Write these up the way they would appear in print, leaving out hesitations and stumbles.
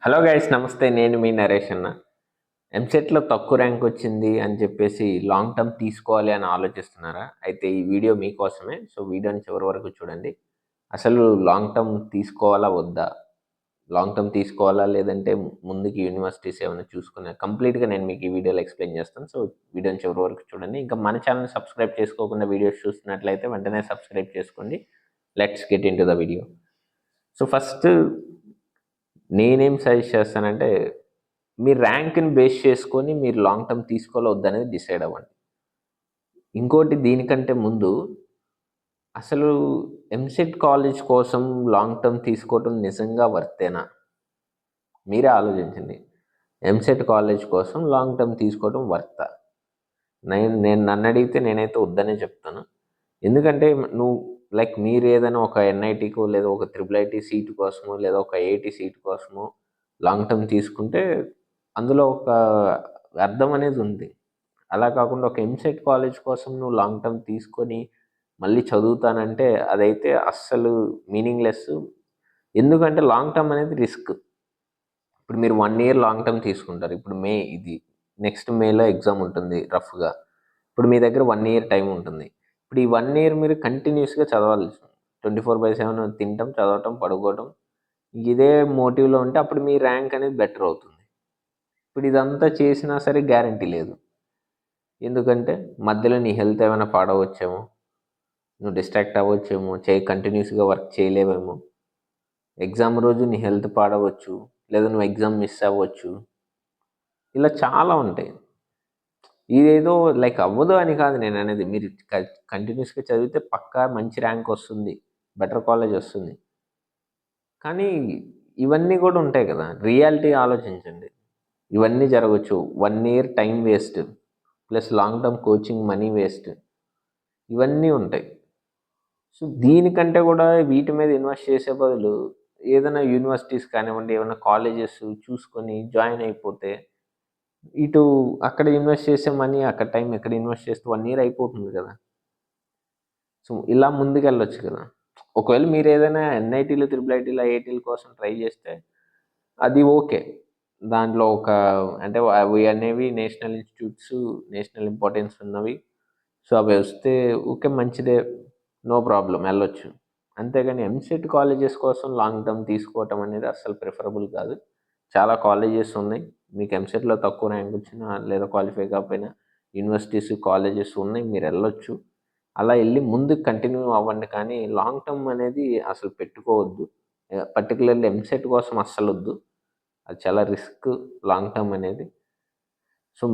Hello guys, నమస్తే. నేను మీ నరేష్ అన్న. ఎంసెట్లో తక్కువ ర్యాంక్ వచ్చింది అని చెప్పేసి లాంగ్ టర్మ్ తీసుకోవాలి అని ఆలోచిస్తున్నారా? అయితే ఈ వీడియో మీకోసమే. సో వీడియోని చివరి వరకు చూడండి. అసలు లాంగ్ టర్మ్ తీసుకోవాలా వద్దా, లాంగ్ టర్మ్ తీసుకోవాలా లేదంటే ముందుకి యూనివర్సిటీస్ ఏమైనా చూసుకున్నా కంప్లీట్గా నేను మీకు ఈ వీడియోలో ఎక్స్ప్లెయిన్ చేస్తాను. సో వీడియోని చివరి వరకు చూడండి. ఇంకా మన ఛానల్ సబ్స్క్రైబ్ చేసుకోకుండా వీడియోస్ చూస్తున్నట్లయితే వెంటనే సబ్స్క్రైబ్ చేసుకోండి. Let's get in to the video. So first నేనేం సజెస్ట్ చేస్తానంటే, మీ ర్యాంక్ని బేస్ చేసుకొని మీరు లాంగ్ టర్మ్ తీసుకోవాలో వద్దనేది డిసైడ్ అవ్వండి. ఇంకోటి, దీనికంటే ముందు అసలు ఎంసెట్ కాలేజ్ కోసం లాంగ్ టర్మ్ తీసుకోవటం నిజంగా వర్తేనా? మీరే ఆలోచించండి. ఎంసెట్ కాలేజ్ కోసం లాంగ్ టర్మ్ తీసుకోవడం వర్తా? నేను నన్ను అడిగితే నేనైతే వద్దనే చెప్తాను. ఎందుకంటే నువ్వు మీరు ఏదైనా ఒక ఎన్ఐటీకో లేదా ఒక ట్రిపుల్ ఐటీ సీటు కోసమో లేదా ఒక ఐఐటి సీటు కోసమో లాంగ్ టర్మ్ తీసుకుంటే అందులో ఒక అర్థం అనేది ఉంది. అలా కాకుండా ఒక ఎంసెట్ కాలేజ్ కోసం నువ్వు లాంగ్ టర్మ్ తీసుకొని మళ్ళీ చదువుతానంటే అదైతే అస్సలు మీనింగ్లెస్. ఎందుకంటే లాంగ్ టర్మ్ అనేది రిస్క్. ఇప్పుడు మీరు 1 ఇయర్ లాంగ్ టర్మ్ తీసుకుంటారు. ఇప్పుడు ఇది నెక్స్ట్ మేలో ఎగ్జామ్ ఉంటుంది రఫ్గా. ఇప్పుడు మీ దగ్గర 1 ఇయర్ టైం ఉంటుంది. ఇప్పుడు ఈ 1 ఇయర్ మీరు కంటిన్యూస్గా చదవాలి. 24/7 తినటం, చదవటం, పడుకోవటం, ఇదే మోటివ్లో ఉంటే అప్పుడు మీ ర్యాంక్ అనేది బెటర్ అవుతుంది. ఇప్పుడు ఇదంతా చేసినా సరే గ్యారంటీ లేదు. ఎందుకంటే మధ్యలో నీ హెల్త్ ఏమైనా పాడవచ్చేమో, నువ్వు డిస్ట్రాక్ట్ అవ్వచ్చేమో, కంటిన్యూస్గా వర్క్ చేయలేవేమో, ఎగ్జామ్ రోజు నీ హెల్త్ పాడవచ్చు, లేదా నువ్వు ఎగ్జామ్ మిస్ అవ్వచ్చు. ఇలా చాలా ఉంటాయి. ఇదేదో అవ్వదు అని కాదు నేను అనేది. మీరు కంటిన్యూస్గా చదివితే పక్కా మంచి ర్యాంక్ వస్తుంది, బెటర్ కాలేజ్ వస్తుంది. కానీ ఇవన్నీ కూడా ఉంటాయి కదా, రియాలిటీ ఆలోచించండి. ఇవన్నీ జరగవచ్చు. 1 year time waste, plus long term coaching money waste, ఇవన్నీ ఉంటాయి. సో దీనికంటే కూడా వీటి మీద ఇన్వెస్ట్ చేసే బదులు ఏదైనా యూనివర్సిటీస్ కానివ్వండి, ఏమైనా కాలేజెస్ చూసుకొని జాయిన్ అయిపోతే ఇటు అక్కడ ఇన్వెస్ట్ చేసే మనీ, అక్కడ టైం ఎక్కడ ఇన్వెస్ట్ చేస్తే 1 ఇయర్ అయిపోతుంది కదా. సో ఇలా ముందుకెళ్ళొచ్చు కదా. ఒకవేళ మీరు ఏదైనా ఎన్ఐటీలు, ట్రిపుల్ ఐటీలు, ఐఐటీల కోసం ట్రై చేస్తే అది ఓకే. దాంట్లో అంటే అవి అనేవి నేషనల్ ఇన్స్టిట్యూట్స్, నేషనల్ ఇంపార్టెన్స్ ఉన్నవి. సో అవి వస్తే ఓకే, మంచిదే, నో ప్రాబ్లం, వెళ్ళొచ్చు. అంతేగాని ఎంసెట్ కాలేజెస్ కోసం లాంగ్ టర్మ్ తీసుకోవటం అనేది అస్సలు ప్రిఫరబుల్ కాదు. చాలా కాలేజెస్ ఉన్నాయి. మీకు ఎంసెట్లో తక్కువ ర్యాంక్ వచ్చినా లేదా క్వాలిఫై కాకపోయినా యూనివర్సిటీస్, కాలేజెస్ ఉన్నాయి, మీరు వెళ్ళొచ్చు. అలా వెళ్ళి ముందుకు కంటిన్యూ అవ్వండి. కానీ లాంగ్ టర్మ్ అనేది అసలు పెట్టుకోవద్దు. పర్టికులర్లీ ఎంసెట్ కోసం అస్సలు వద్దు. అది చాలా రిస్క్ లాంగ్ టర్మ్ అనేది. సో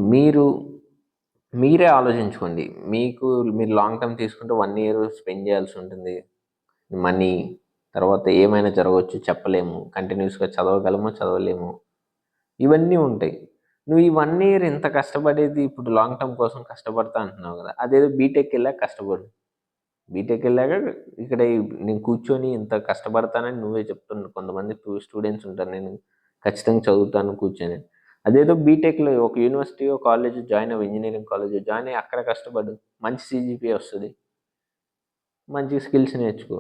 మీరే ఆలోచించుకోండి. మీరు లాంగ్ టర్మ్ తీసుకుంటే 1 ఇయర్ స్పెండ్ చేయాల్సి ఉంటుంది. మనీ, తర్వాత ఏమైనా జరగవచ్చు, చెప్పలేము. కంటిన్యూస్గా చదవగలమో చదవలేము, ఇవన్నీ ఉంటాయి. నువ్వు ఈ 1 ఇయర్ ఇంత కష్టపడేది ఇప్పుడు లాంగ్ టర్మ్ కోసం కష్టపడతా అంటున్నావు కదా, అదేదో బీటెక్ వెళ్ళాక కష్టపడు. బీటెక్ వెళ్ళాక ఇక్కడ నేను కూర్చొని ఇంత కష్టపడతానని నువ్వే చెప్తున్నావు. కొంతమంది స్టూడెంట్స్ ఉంటారు, నేను ఖచ్చితంగా చదువుతాను కూర్చొని. అదేదో బీటెక్లో ఒక యూనివర్సిటీ, ఒక కాలేజ్ జాయిన్ అవ్వు, ఇంజనీరింగ్ కాలేజ్ జాయిన్ అయ్యి అక్కడ కష్టపడు. మంచి సిజిపిఏ వస్తుంది, మంచి స్కిల్స్ నేర్చుకో,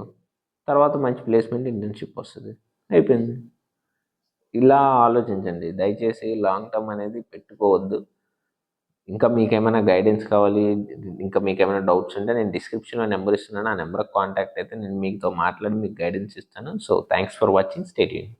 తర్వాత మంచి ప్లేస్మెంట్, ఇంటర్న్షిప్ వస్తుంది, అయిపోయింది. ఇలా ఆలోచించండి. దయచేసి లాంగ్ టర్మ్ అనేది పెట్టుకోవద్దు. ఇంకా మీకేమైనా గైడెన్స్ కావాలి, ఇంకా మీకేమైనా డౌట్స్ ఉంటే నేను డిస్క్రిప్షన్లో నెంబర్ ఇస్తున్నాను. ఆ నెంబర్కి కాంటాక్ట్ అయితే నేను మీతో మాట్లాడి మీకు గైడెన్స్ ఇస్తాను. So thanks for watching. Stay tuned.